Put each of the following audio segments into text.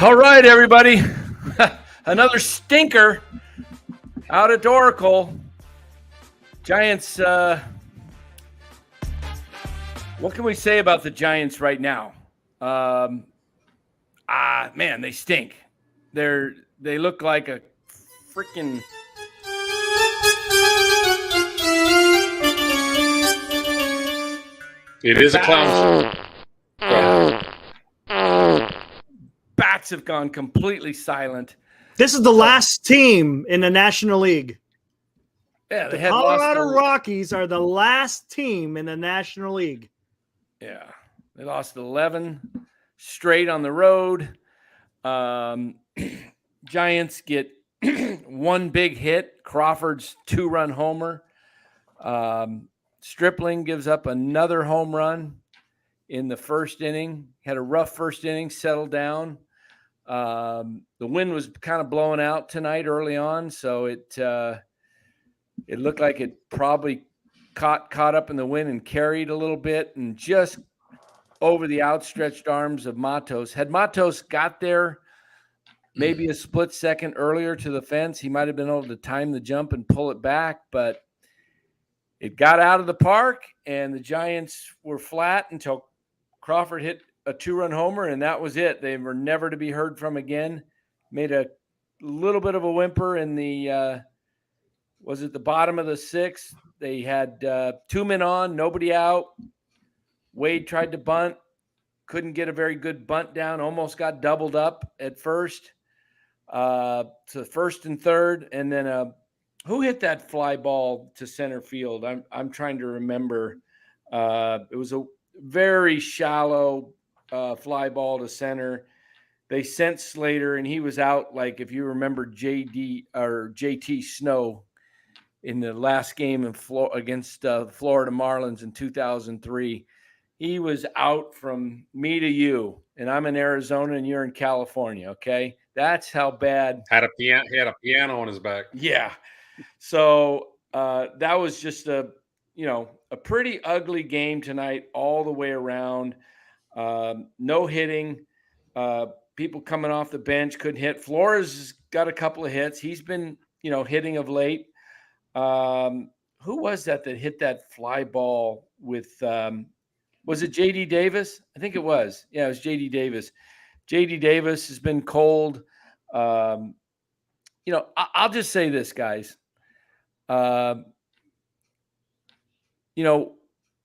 All right, everybody. Another stinker out at Oracle. Giants, what can we say about the Giants right now? Man, they stink. They look like a freaking It is a clown show. bats have gone completely silent. This is the last team in the National League. Yeah, they The had Colorado lost Rockies are the last team in the National League. Yeah, they lost 11 straight on the road. Giants get one big hit, Crawford's 2-run homer. Stripling gives up another home run in the first inning. Had a rough first inning, settled down. The wind was kind of blowing out tonight early on, so it looked like it probably caught up in the wind and carried a little bit, and just over the outstretched arms of Matos. Had Matos got there maybe a split second earlier to the fence, he might have been able to time the jump and pull it back, but it got out of the park, and the Giants were flat until Crawford hit a 2-run homer, and that was it. They were never to be heard from again. Made a little bit of a whimper in the was it the bottom of the sixth? They had 2 men on, nobody out. Wade tried to bunt, couldn't get a very good bunt down, almost got doubled up at first. To first and third, and then who hit that fly ball to center field? I'm trying to remember. It was a very shallow fly ball to center. They sent Slater, and he was out. Like if you remember JT Snow in the last game against the Florida Marlins in 2003, he was out from me to you, and I'm in Arizona, and you're in California. Okay, that's how bad. He had a piano on his back. Yeah. So that was just a pretty ugly game tonight all the way around. No hitting. People coming off the bench couldn't hit. Flores has got a couple of hits. He's been, hitting of late. Who was that hit that fly ball with was it J.D. Davis? I think it was. Yeah, it was J.D. Davis. J.D. Davis has been cold. I'll just say this, guys.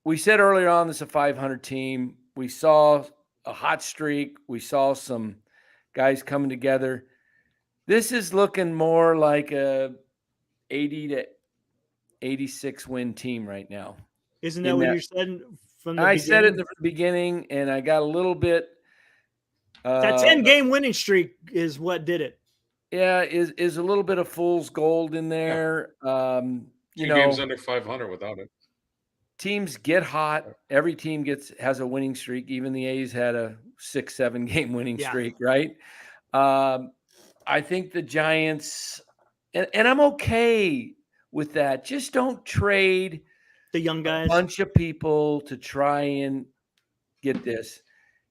We said earlier on this is a 500 team. We saw a hot streak. We saw some guys coming together. This is looking more like a 80 to 86 win team right now. Isn't that what you said from the beginning? I said it in the beginning, and I got a little bit. That 10-game winning streak is what did it. Yeah, is a little bit of fool's gold in there. Yeah. 2 games under 500 without it. Teams get hot. Every team has a winning streak. Even the A's had a 6-7 game winning streak, right? I think the Giants, and I'm okay with that. Just don't trade the young guys, a bunch of people to try and get this.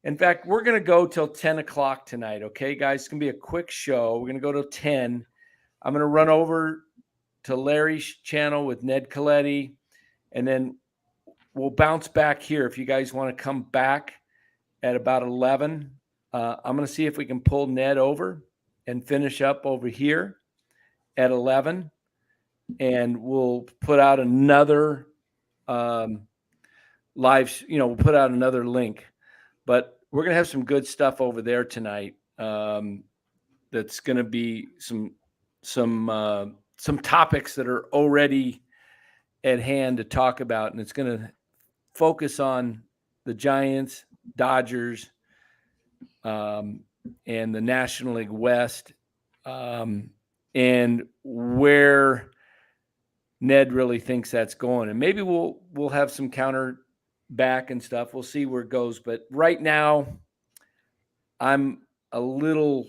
In fact, we're going to go till 10 o'clock tonight, okay, guys? It's going to be a quick show. We're going to go till 10. I'm going to run over to Larry's channel with Ned Coletti, and then we'll bounce back here if you guys want to come back at about 11. I'm going to see if we can pull Ned over and finish up over here at 11, and we'll put out another live, we'll put out another link. But we're going to have some good stuff over there tonight. That's going to be some topics that are already at hand to talk about, and it's going to focus on the Giants, Dodgers, and the National League West, and where Ned really thinks that's going. And maybe we'll have some counter back and stuff. We'll see where it goes. But right now, I'm a little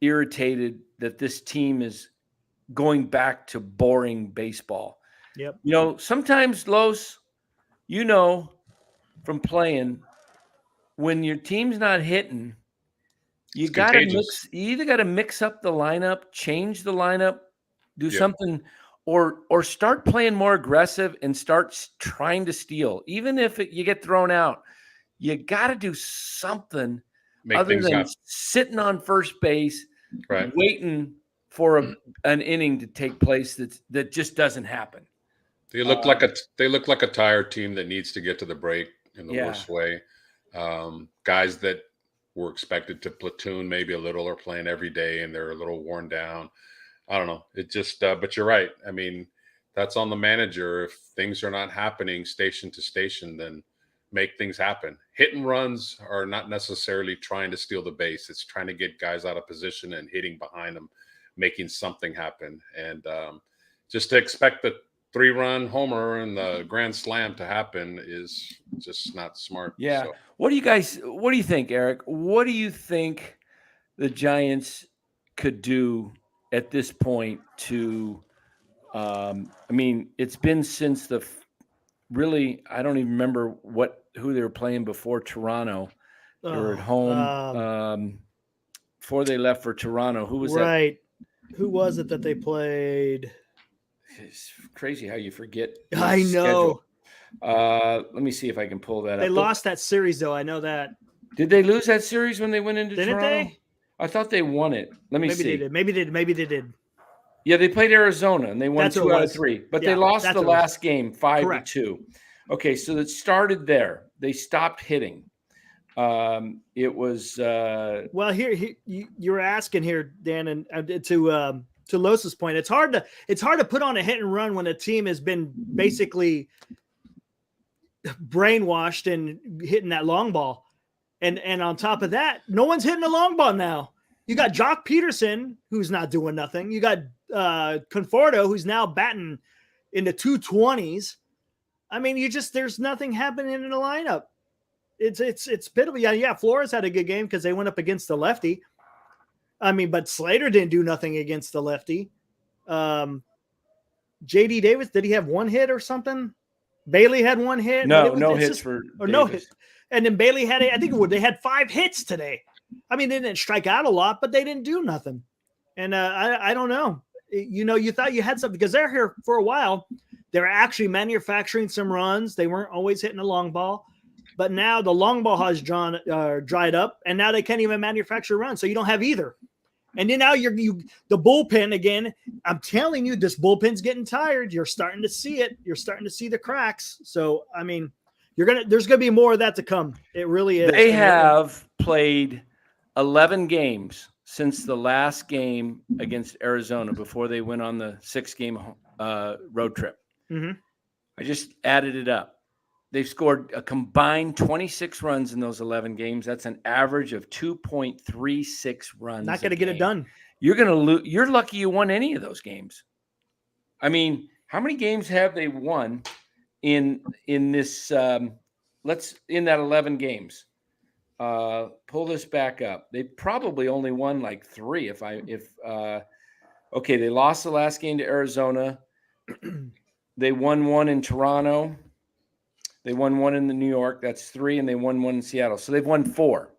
irritated that this team is going back to boring baseball. Yep. Sometimes, Los, from playing, when your team's not hitting, You It's gotta contagious. you either gotta mix up the lineup, change the lineup, do Yeah. something, or start playing more aggressive and start trying to steal. Even if you get thrown out, you gotta do something Make other things than happen. sitting on first base, Right. waiting for an inning to take place that just doesn't happen. They look like a tired team that needs to get to the break in the Yeah. worst way. Guys that were expected to platoon maybe a little are playing every day and they're a little worn down. I don't know. It just, but you're right. I mean, that's on the manager. If things are not happening station to station, then make things happen. Hit and runs are not necessarily trying to steal the base. It's trying to get guys out of position and hitting behind them, making something happen. And just to expect the 3-run homer and the grand slam to happen is just not smart. Yeah. So What do you think, Eric? What do you think the Giants could do at this point to I mean, it's been since really, I don't even remember who they were playing before Toronto. They were at home before they left for Toronto. Who was that? Right. Who was it that they played? It's crazy how you forget I know. schedule. Let me see if I can pull that They up. lost that series, though. I know that. Did they lose that series when they went into Didn't Toronto? they? I thought they won it. Let me Maybe see. they did. Maybe they did. Yeah, they played Arizona and they won That's what 2 it out of was. 3, but Yeah, they lost that's the what it was. last game 5-2. Okay, so it started there. They stopped hitting. It was Well, here you were asking here, Dan, and to Los's point, it's hard to put on a hit and run when a team has been basically brainwashed and hitting that long ball, and on top of that, no one's hitting a long ball now. You got Jock Peterson, who's not doing nothing. You got Conforto, who's now batting in the 220s. I mean, there's nothing happening in the lineup. It's pitiful. Yeah. Flores had a good game because they went up against the lefty. I mean, but Slater didn't do nothing against the lefty. JD Davis, did he have one hit or something? Bailey had one hit. no hits for Davis. No hit. And then Bailey had they had 5 hits today. I mean, they didn't strike out a lot, but they didn't do nothing. And I don't know. You thought you had something because they're here for a while. They're actually manufacturing some runs. They weren't always hitting the long ball. But now the long ball has dried up, and now they can't even manufacture runs. So you don't have either. And then now the bullpen again. I'm telling you, this bullpen's getting tired. You're starting to see it. You're starting to see the cracks. So I mean, there's gonna be more of that to come. It really is. They have played 11 games since the last game against Arizona before they went on the 6-game road trip. Mm-hmm. I just added it up. They've scored a combined 26 runs in those 11 games. That's an average of 2.36 runs. Not going to get it done. You're going to lose. You're lucky you won any of those games. I mean, how many games have they won in this? In that 11 games. Pull this back up. They probably only won like 3. Okay, they lost the last game to Arizona. They won 1 in Toronto. They won 1 in New York. That's 3, and they won 1 in Seattle. So they've won 4.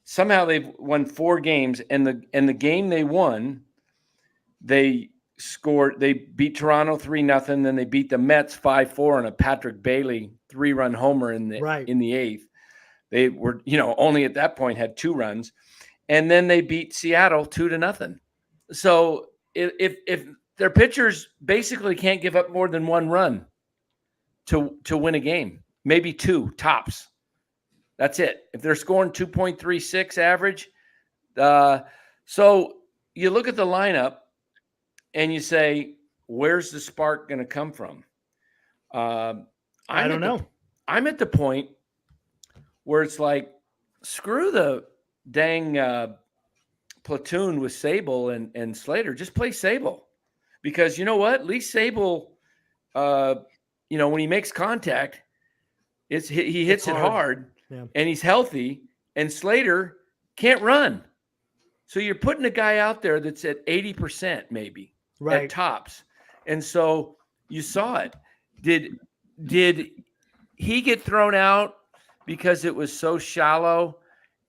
Somehow they've won 4 games, and the game they won, they beat Toronto 3-0. Then they beat the Mets 5-4 on a Patrick Bailey 3-run homer in the 8th. They were, only at that point had 2 runs, and then they beat Seattle 2-0. So if their pitchers basically can't give up more than 1 run to win a game, maybe 2 tops. That's it. If they're scoring 2.36 average, so you look at the lineup and you say, where's the spark going to come from? I don't know. I'm at the point where it's like, screw the dang platoon with Sable and Slater. Just play Sable, because you know what? At least Sable, when he makes contact, he hits it hard, and he's healthy. And Slater can't run, so you're putting a guy out there that's at 80% maybe at tops. And so you saw it. Did he get thrown out because it was so shallow,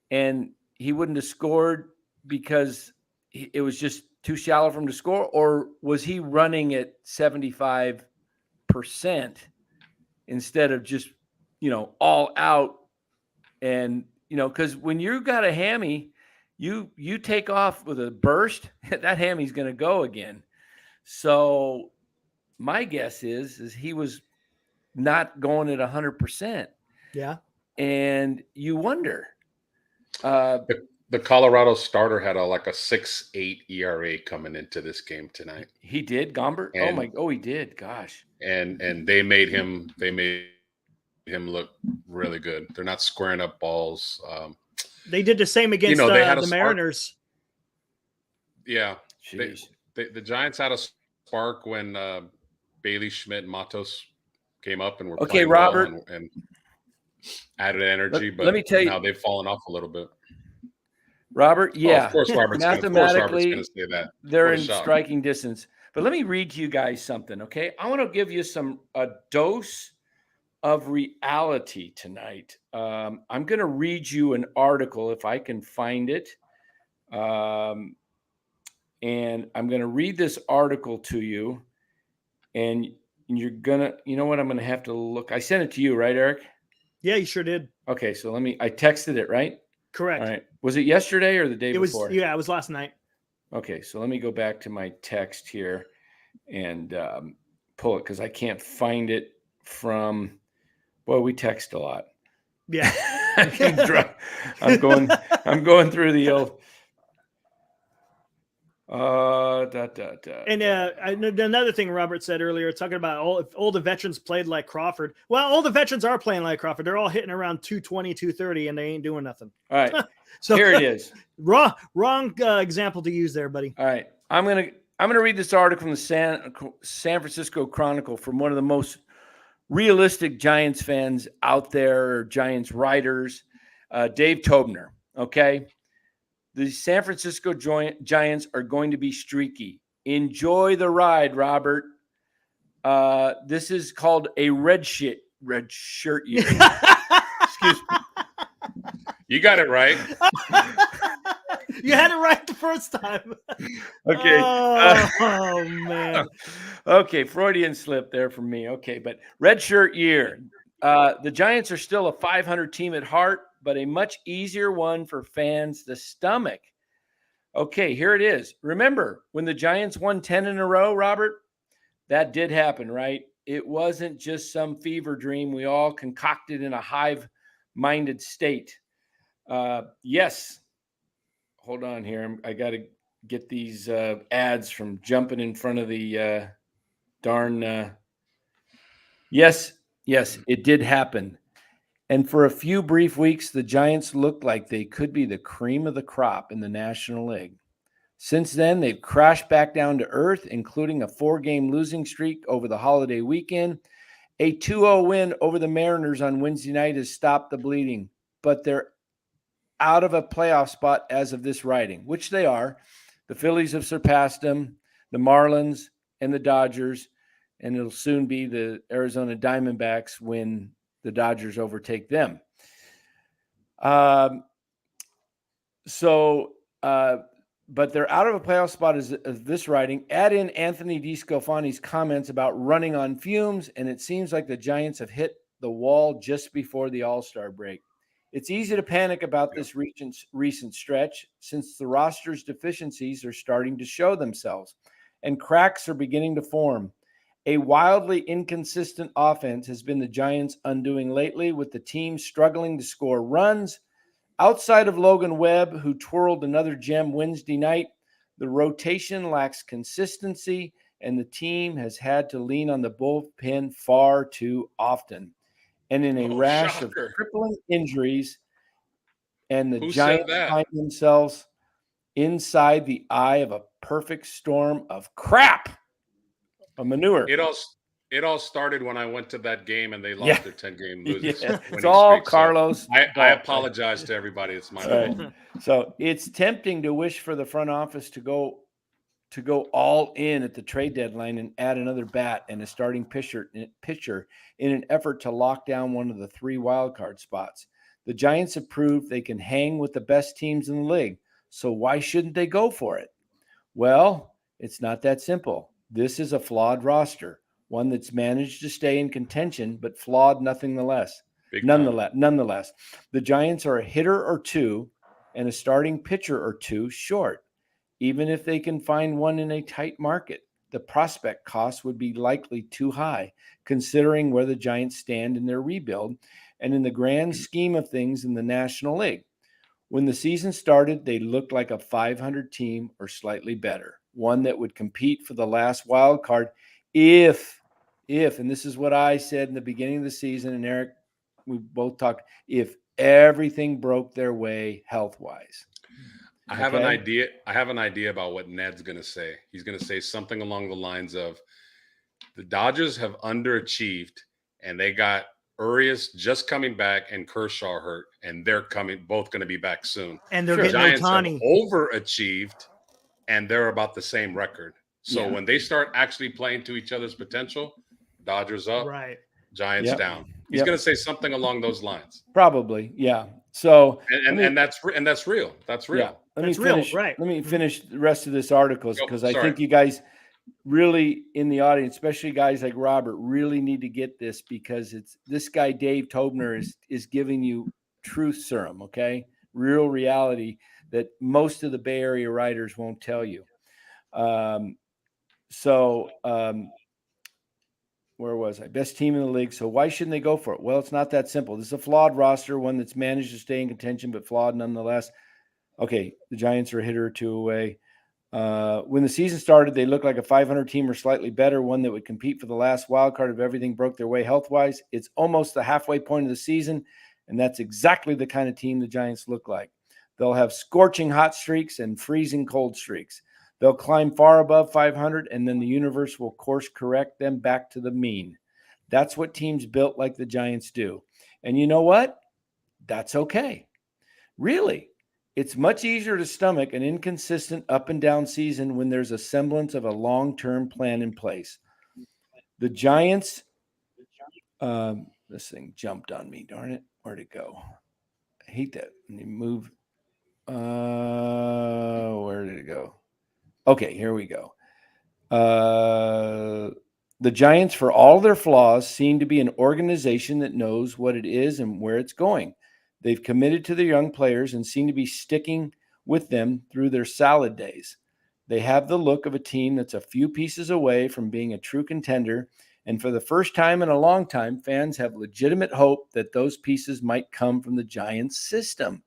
and he wouldn't have scored because it was just too shallow for him to score, or was he running at 75% instead of just, all out? And, because when you got a hammy, you take off with a burst, that hammy's going to go again. So my guess is he was not going at 100%. Yeah. And you wonder. The Colorado starter had a 6.8 ERA coming into this game tonight. He did, Gombert? He did. Gosh. And they made him look really good. They're not squaring up balls. They did the same against they had the Mariners. Yeah. The Giants had a spark when Bailey, Schmidt, and Matos came up and were playing Robert, well and added energy, but let me tell you, now they've fallen off a little bit. Robert, yeah. Of course Robert's going to say that. They're in striking distance. But let me read to you guys something, okay? I want to give you a dose of reality tonight. I'm going to read you an article if I can find it. And I'm going to read this article to you. And you're going to, you know what? I'm going to have to look. I sent it to you, right, Eric? Yeah, you sure did. Okay, so I texted it, right? Correct. All right. Was it yesterday or the day before? Yeah, it was last night. Okay, so let me go back to my text here and pull it because I can't find it from. Well, we text a lot. Yeah. I'm going through the old. And another thing Robert said earlier, talking about all the veterans played like Crawford. Well, all the veterans are playing like Crawford. They're all hitting around 220, 230, and they ain't doing nothing. All right. So here it is. Wrong example to use there, buddy. All right. I'm gonna read this article from the San Francisco Chronicle from one of the most realistic Giants fans out there, Giants writers, Dave Tobner. Okay. The San Francisco Giants are going to be streaky. Enjoy the ride, Robert. This is called a red shirt year. Excuse me. You got it right. You had it right the first time. Okay. Oh man. Okay, Freudian slip there from me. Okay, but red shirt year. The Giants are still a 500 team at heart, but a much easier one for fans to stomach. Okay, here it is. Remember when the Giants won 10 in a row, Robert? That did happen, right? It wasn't just some fever dream we all concocted in a hive-minded state. Yes. Hold on here. I got to get these ads from jumping in front of the darn. Yes, it did happen. And for a few brief weeks, the Giants looked like they could be the cream of the crop in the National League. Since then, they've crashed back down to earth, including a 4-game losing streak over the holiday weekend. A 2-0 win over the Mariners on Wednesday night has stopped the bleeding, but they're out of a playoff spot as of this writing, which they are. The Phillies have surpassed them, the Marlins and the Dodgers, and it'll soon be the Arizona Diamondbacks when the Dodgers overtake them. But they're out of a playoff spot as this writing. Add in Anthony DeScalfani's comments about running on fumes, and it seems like the Giants have hit the wall just before the All-Star break. It's easy to panic about this recent stretch since the roster's deficiencies are starting to show themselves and cracks are beginning to form. A wildly inconsistent offense has been the Giants' undoing lately, with the team struggling to score runs. Outside of Logan Webb, who twirled another gem Wednesday night, the rotation lacks consistency, and the team has had to lean on the bullpen far too often. And in a rash of crippling injuries, and the Giants find themselves inside the eye of a perfect storm of crap. A manure. It all started when I went to that game and they lost their 10-game losing streak. It's all Carlos. So I apologize to everybody. It's my fault. Right. So it's tempting to wish for the front office to go all in at the trade deadline and add another bat and a starting pitcher in an effort to lock down one of the 3 wildcard spots. The Giants have proved they can hang with the best teams in the league. So why shouldn't they go for it? Well, it's not that simple. This is a flawed roster, one that's managed to stay in contention, but flawed nonetheless. Nonetheless, the Giants are a hitter or two and a starting pitcher or two short. Even if they can find one in a tight market, the prospect cost would be likely too high, considering where the Giants stand in their rebuild and in the grand scheme of things in the National League. When the season started, they looked like a 500 team or slightly better, one that would compete for the last wild card if, and this is what I said in the beginning of the season, and Eric, we both talked, if everything broke their way health-wise. I have an idea. I have an idea about what Ned's going to say. He's going to say something along the lines of, the Dodgers have underachieved, and they got Urias just coming back and Kershaw hurt, and they're both going to be back soon. And they're getting Giants Ohtani. have overachieved, and they're about the same record. So when they start actually playing to each other's potential, Dodgers up, right, Giants down. He's going to say something along those lines. Probably, yeah. So and that's real. That's real. Yeah. Let me finish the rest of this article because I think you guys really in the audience, especially guys like Robert, really need to get this because it's this guy Dave Tobner is giving you truth serum, okay? Real reality that most of the Bay Area writers won't tell you. Where was I? Best team in the league. So why shouldn't they go for it? Well, it's not that simple. This is a flawed roster, one that's managed to stay in contention, but flawed nonetheless. Okay, the Giants are a hitter or two away. When the season started, they looked like a 500 team or slightly better, one that would compete for the last wild card if everything broke their way health-wise. It's almost the halfway point of the season, and that's exactly the kind of team the Giants look like. They'll have scorching hot streaks and freezing cold streaks. They'll climb far above 500, and then the universe will course correct them back to the mean. That's what teams built like the Giants do. And you know what? That's okay. Really. It's much easier to stomach an inconsistent up and down season when there's a semblance of a long-term plan in place. The Giants, this thing jumped on me, darn it. Where'd it go? I hate that. Let me move. Where did it go? Okay, here we go. The Giants, for all their flaws, seem to be an organization that knows what it is and where it's going. They've committed to their young players and seem to be sticking with them through their salad days. They have the look of a team that's a few pieces away from being a true contender, and for the first time in a long time, fans have legitimate hope that those pieces might come from the Giants system.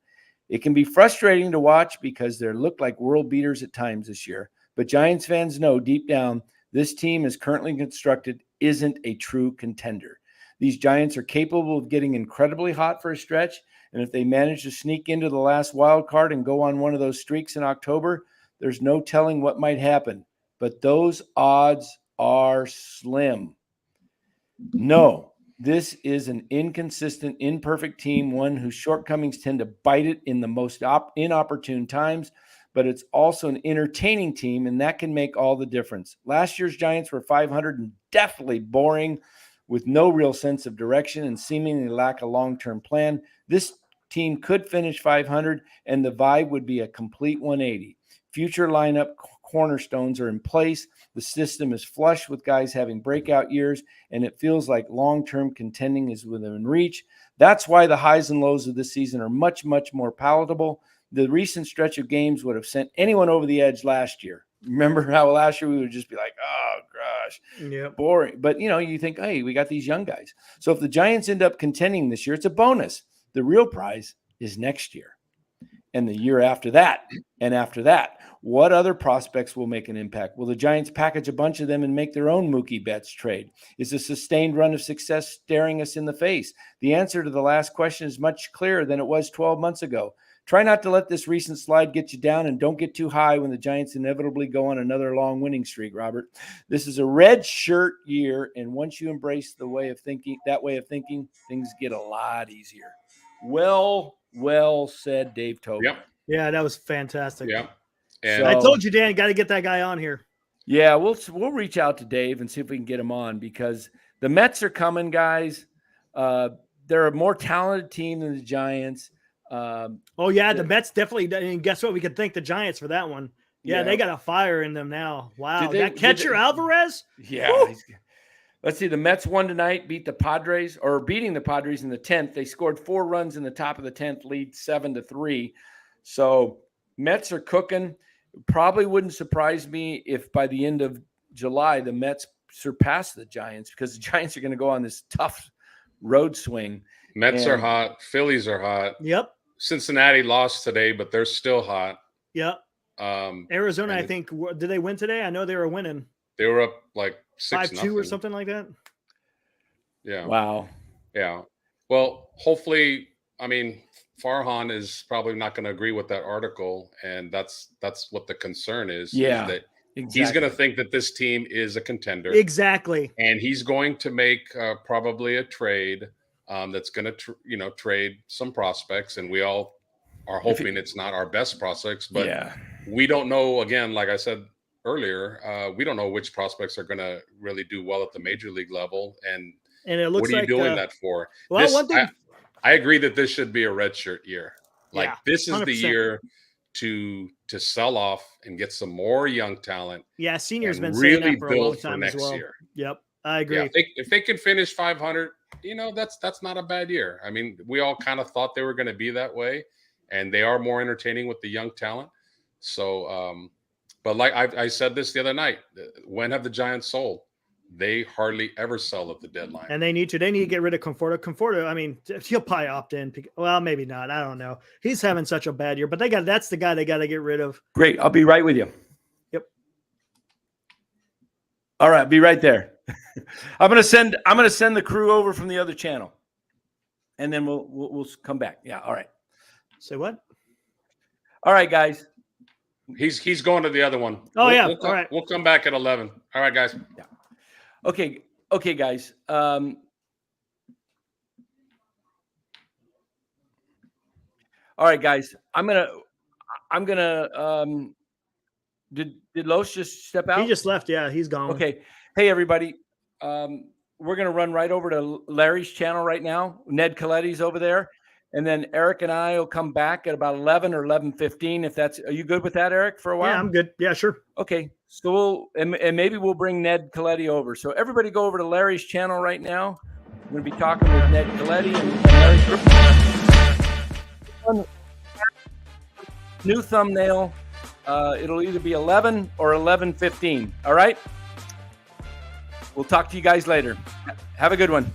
It can be frustrating to watch because they look like world beaters at times this year, but Giants fans know deep down this team as currently constructed isn't a true contender. These Giants are capable of getting incredibly hot for a stretch, and if they manage to sneak into the last wild card and go on one of those streaks in October, there's no telling what might happen. But those odds are slim. No, this is an inconsistent, imperfect team, one whose shortcomings tend to bite it in the most inopportune times, but it's also an entertaining team, and that can make all the difference. Last year's Giants were 500 and definitely boring, with no real sense of direction and seemingly lack a long-term plan. This team could finish 500, and the vibe would be a complete 180. Future lineup cornerstones are in place. The system is flush with guys having breakout years, and it feels like long-term contending is within reach. That's why the highs and lows of this season are much, much more palatable. The recent stretch of games would have sent anyone over the edge last year. Remember how last year we would just be like, oh, gosh, boring. But, you think, hey, we got these young guys. So if the Giants end up contending this year, it's a bonus. The real prize is next year and the year after that and after that. What other prospects will make an impact? Will the Giants package a bunch of them and make their own Mookie Betts trade? Is a sustained run of success staring us in the face? The answer to the last question is much clearer than it was 12 months ago. Try not to let this recent slide get you down, and don't get too high when the Giants inevitably go on another long winning streak, Robert. This is a red shirt year, and once you embrace that way of thinking, things get a lot easier. Well said, Dave Tobin. Yep. Yeah, that was fantastic. Yeah. And I told you, Dan, got to get that guy on here. Yeah, we'll reach out to Dave and see if we can get him on because the Mets are coming, guys. they're a more talented team than the Giants. Oh yeah, the Mets definitely. And guess what? We could thank the Giants for that one. Yeah, they got a fire in them now. Wow, that catcher Alvarez. Yeah. Let's see. The Mets won tonight, beating the Padres in the 10th. They scored 4 runs in the top of the 10th, lead 7-3. So Mets are cooking. Probably wouldn't surprise me if by the end of July the Mets surpass the Giants, because the Giants are going to go on this tough road swing. Mets are hot. Phillies are hot. Yep. Cincinnati lost today, but they're still hot. Yep. Arizona, I think, did they win today? I know they were winning. They were up like 6-2 or something like that. Yeah. Wow. Yeah. Well, hopefully, I mean, Farhan is probably not going to agree with that article, and that's what the concern is. Yeah. Is that he's going to think that this team is a contender. Exactly. And he's going to make probably a trade that's going to trade some prospects, and we all are hoping it's not our best prospects, but we don't know. Again, like I said earlier, we don't know which prospects are going to really do well at the major league level, and it looks what are you doing that for? Well, one thing I agree that this should be a redshirt year. Like this is 100%. the year to sell off and get some more young talent. Yeah, senior's been really saying that for a long build for time next as well. year. Yep, I agree. Yeah, if they can finish 500, that's not a bad year. I mean, we all kind of thought they were going to be that way, and they are more entertaining with the young talent. So, but like I said this the other night, when have the Giants sold? They hardly ever sell at the deadline. And they need to get rid of Conforto. Conforto, I mean, he'll probably opt in. Well, maybe not. I don't know. He's having such a bad year, but that's the guy they got to get rid of. Great. I'll be right with you. Yep. All right. Be right there. I'm going to send the crew over from the other channel, and then we'll come back. Yeah. All right. Say what? All right, guys. He's going to the other one. Oh, all right. We'll come back at 11. All right, guys. Yeah. Okay, guys. All right, guys. I'm gonna. Did Los just step out? He just left. Yeah, he's gone. Okay. Hey, everybody. We're gonna run right over to Larry's channel right now. Ned Coletti's over there, and then Eric and I will come back at about 11 or 11:15. Are you good with that, Eric? For a while? Yeah, I'm good. Yeah, sure. Okay. So and maybe we'll bring Ned Coletti over. So everybody go over to Larry's channel right now. I'm going to be talking with Ned Coletti and Larry. New thumbnail. It'll either be 11 or 11:15. All right. We'll talk to you guys later. Have a good one.